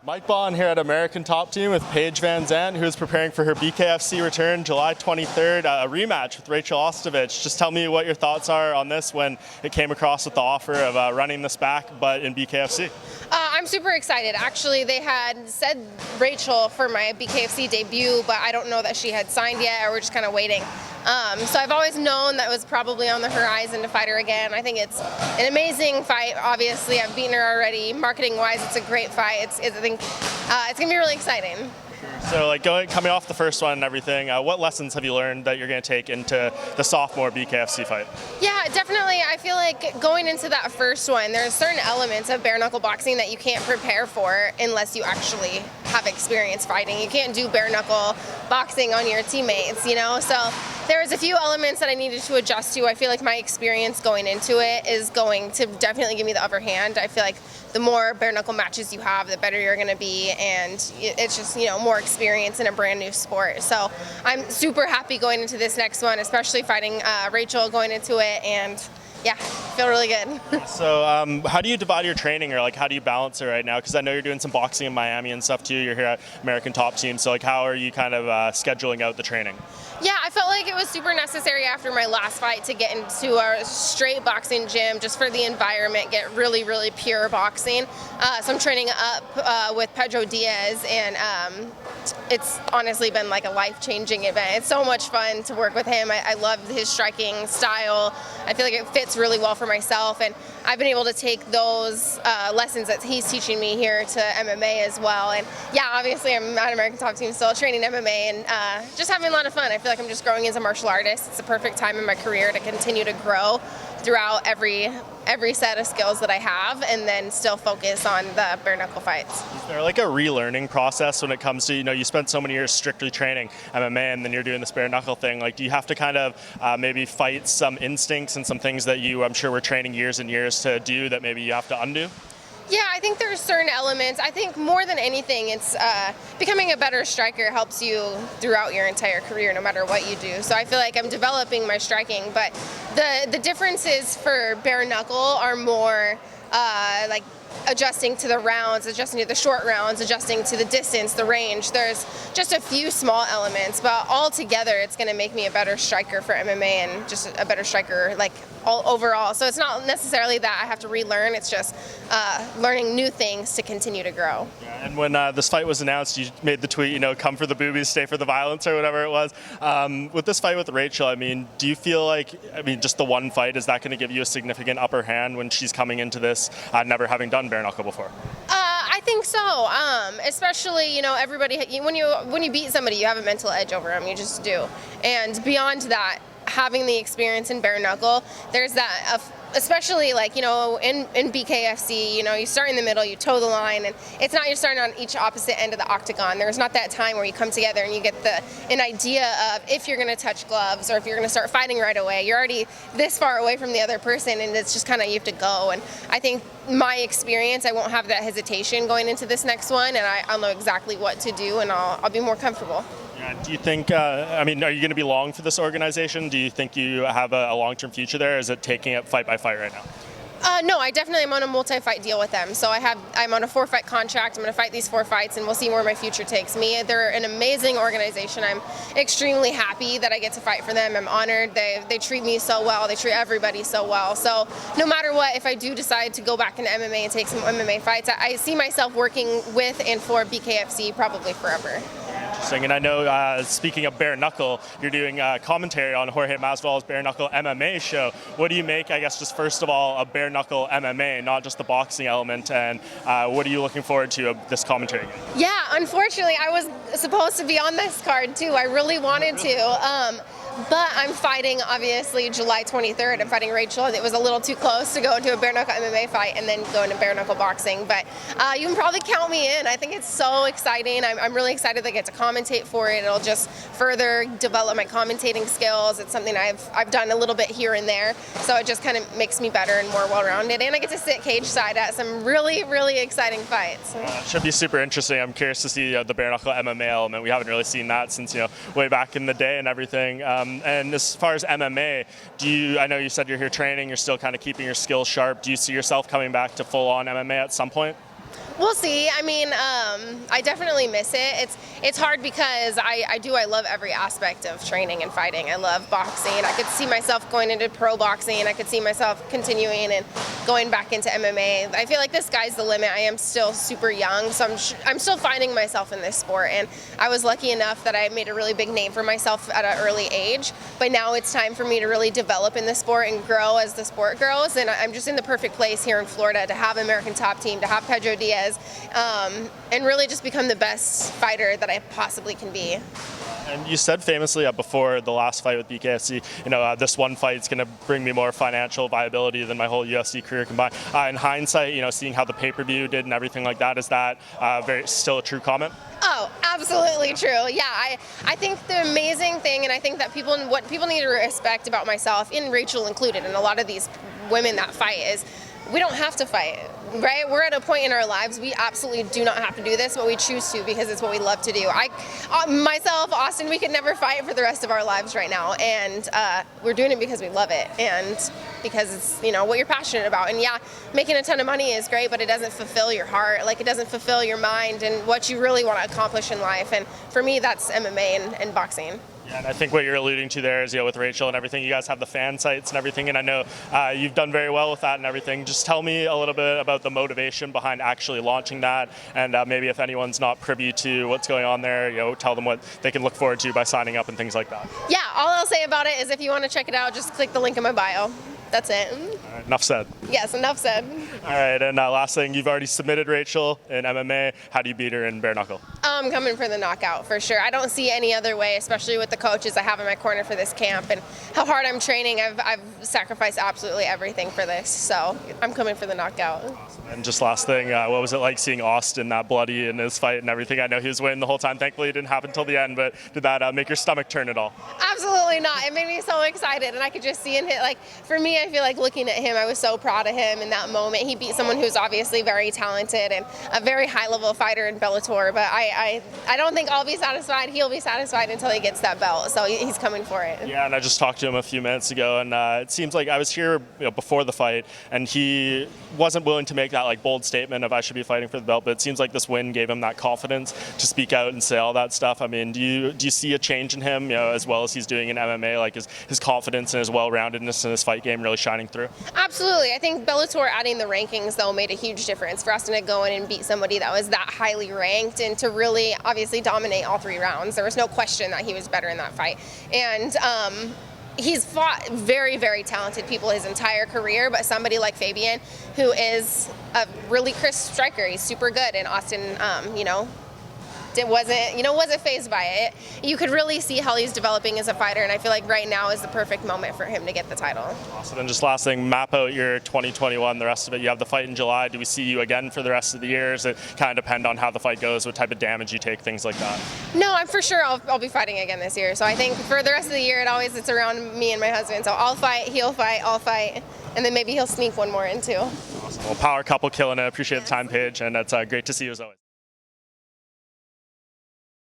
Mike Bohn here at American Top Team with Paige VanZant, who is preparing for her BKFC return July 23rd, a rematch with Rachael Ostovich. Just tell me what your thoughts are on this when it came across with the offer of running this back, but in BKFC. I'm super excited. Actually, they had said Rachael for my BKFC debut, but I don't know that she had signed yet, or we're just kind of waiting. So I've always known that was probably on the horizon to fight her again. I think it's an amazing fight. Obviously, I've beaten her already. Marketing-wise, it's a great fight. I think it's gonna be really exciting. So, coming off the first one and everything, what lessons have you learned that you're going to take into the sophomore BKFC fight? Yeah, definitely. I feel like going into that first one, there's certain elements of bare knuckle boxing that you can't prepare for unless you actually have experience fighting. You can't do bare knuckle boxing on your teammates, you know? So there was a few elements that I needed to adjust to. I feel like my experience going into it is going to definitely give me the upper hand. I feel like the more bare knuckle matches you have, the better you're going to be, and it's just, you know, more experience in a brand new sport. So I'm super happy going into this next one, especially fighting Rachael going into it, and yeah, feel really good. So how do you divide your training, or how do you balance it right now? Because I know you're doing some boxing in Miami and stuff too. You're here at American Top Team, so how are you kind of scheduling out the training? Yeah, I felt like it was super necessary after my last fight to get into a straight boxing gym just for the environment, get really, really pure boxing. So I'm training up with Pedro Diaz, and it's honestly been like a life-changing event. It's so much fun to work with him. I love his striking style. I feel like it fits really well for myself, and I've been able to take those lessons that he's teaching me here to MMA as well. And yeah, obviously I'm at American Top Team still training MMA, and just having a lot of fun. I feel like I'm just growing as a martial artist. It's the perfect time in my career to continue to grow throughout every set of skills that I have, and then still focus on the bare knuckle fights. Is there a relearning process when it comes to, you spent so many years strictly training MMA, and then you're doing this bare knuckle thing? Do you have to kind of maybe fight some instincts and some things that I'm sure were training years and years to do that maybe you have to undo? Yeah, I think there's certain elements. I think more than anything, it's becoming a better striker helps you throughout your entire career, no matter what you do. So I feel like I'm developing my striking, but the differences for bare knuckle are more adjusting to the rounds, adjusting to the short rounds, adjusting to the distance, the range. There's just a few small elements, but all together it's going to make me a better striker for MMA and just a better striker all overall. So it's not necessarily that I have to relearn, it's just learning new things to continue to grow. Yeah, and when this fight was announced, you made the tweet, come for the boobies, stay for the violence, or whatever it was. With this fight with Rachael, do you feel like, just the one fight, is that going to give you a significant upper hand when she's coming into this never having done bare knuckle before? I think so. Especially, everybody, when you beat somebody, you have a mental edge over them. You just do. And beyond that, having the experience in bare knuckle, there's that, especially in BKFC, you start in the middle, you toe the line, and it's not you're starting on each opposite end of the octagon. There's not that time where you come together and you get an idea of if you're going to touch gloves or if you're going to start fighting right away. You're already this far away from the other person, and it's just kind of you have to go. And I think my experience, I won't have that hesitation going into this next one, and I'll know exactly what to do, and I'll be more comfortable. Yeah, do you think, are you going to be long for this organization? Do you think you have a long-term future there? Or is it taking it fight by fight right now? No, I definitely am on a multi-fight deal with them. So I'm on a 4-fight contract. I'm going to fight these 4 fights, and we'll see where my future takes me. They're an amazing organization. I'm extremely happy that I get to fight for them. I'm honored. They treat me so well. They treat everybody so well. So no matter what, if I do decide to go back into MMA and take some MMA fights, I see myself working with and for BKFC probably forever. Interesting. And I know, speaking of bare knuckle, you're doing commentary on Jorge Masvidal's Bare Knuckle MMA show. What do you make, I guess, just first of all, of bare knuckle MMA, not just the boxing element, and what are you looking forward to of this commentary? Yeah, unfortunately, I was supposed to be on this card too. I really wanted to. But I'm fighting, obviously, July 23rd. I'm fighting Rachael. It was a little too close to go into a bare knuckle MMA fight and then go into bare knuckle boxing. But you can probably count me in. I think it's so exciting. I'm really excited that I get to commentate for it. It'll just further develop my commentating skills. It's something I've done a little bit here and there. So it just kind of makes me better and more well-rounded. And I get to sit cage side at some really, really exciting fights. Should be super interesting. I'm curious to see the bare knuckle MMA element. We haven't really seen that since way back in the day and everything. And as far as MMA, I know you said you're here training, you're still kind of keeping your skills sharp. Do you see yourself coming back to full-on MMA at some point? We'll see. I mean, I definitely miss it. It's hard because I love every aspect of training and fighting. I love boxing. I could see myself going into pro boxing. I could see myself continuing and going back into MMA. I feel like the sky's the limit. I am still super young, so I'm still finding myself in this sport. And I was lucky enough that I made a really big name for myself at an early age. But now it's time for me to really develop in the sport and grow as the sport grows. And I'm just in the perfect place here in Florida to have an American top team, to have Pedro Diaz, and really just become the best fighter that I possibly can be. And you said famously before the last fight with BKFC, this one fight is going to bring me more financial viability than my whole UFC career combined. In hindsight, seeing how the pay-per-view did and everything like that, is that still a true comment? Oh, absolutely true. Yeah, I think the amazing thing, and I think that what people need to respect about myself, and Rachael included, and a lot of these women that fight, is we don't have to fight, right? We're at a point in our lives, we absolutely do not have to do this, but we choose to because it's what we love to do. Myself, Austin, we could never fight for the rest of our lives right now, and we're doing it because we love it, and because it's, what you're passionate about. And yeah, making a ton of money is great, but it doesn't fulfill your heart. Like, it doesn't fulfill your mind and what you really want to accomplish in life. And for me, that's MMA and boxing. Yeah, and I think what you're alluding to there is, with Rachael and everything, you guys have the fan sites and everything, and I know you've done very well with that and everything. Just tell me a little bit about the motivation behind actually launching that, and maybe if anyone's not privy to what's going on there, tell them what they can look forward to by signing up and things like that. Yeah, all I'll say about it is if you want to check it out, just click the link in my bio. That's it. All right, enough said. Yes, enough said. All right, and last thing, you've already submitted Rachael in MMA. How do you beat her in bare knuckle? I'm coming for the knockout for sure. I don't see any other way, especially with the coaches I have in my corner for this camp and how hard I'm training. I've sacrificed absolutely everything for this, so I'm coming for the knockout. Awesome. And just last thing, what was it like seeing Austin that bloody in his fight and everything? I know he was winning the whole time. Thankfully, it didn't happen until the end, but did that make your stomach turn at all? Absolutely not. It made me so excited, and I could just see him hit. Like, for me, I feel like looking at him, I was so proud of him in that moment. He beat someone who's obviously very talented and a very high-level fighter in Bellator, but I don't think I'll be satisfied. He'll be satisfied until he gets that belt, so he's coming for it. Yeah, and I just talked to him a few minutes ago, and it seems like I was here before the fight, and he wasn't willing to make that bold statement of I should be fighting for the belt, but it seems like this win gave him that confidence to speak out and say all that stuff. I mean, do you see a change in him, as well as he's doing in MMA, like his confidence and his well-roundedness in his fight game really shining through? Absolutely. I think Bellator adding the rankings, though, made a huge difference for Austin to go in and beat somebody that was that highly ranked and to really, obviously, dominate all 3 rounds. There was no question that he was better in that fight. And he's fought very, very talented people his entire career, but somebody like Fabian, who is a really crisp striker, he's super good, and Austin, wasn't fazed by it. You could really see how he's developing as a fighter, and I feel like right now is the perfect moment for him to get the title. Awesome. And just last thing, map out your 2021, the rest of it. You have the fight in July. Do we see you again for the rest of the year? Does it kind of depend on how the fight goes, what type of damage you take, things like that? No, I'm for sure I'll be fighting again this year. So I think for the rest of the year, it's around me and my husband. So I'll fight, he'll fight, I'll fight, and then maybe he'll sneak one more in too. Awesome. Well, power couple killing it. Appreciate the time, Paige, and it's great to see you as always.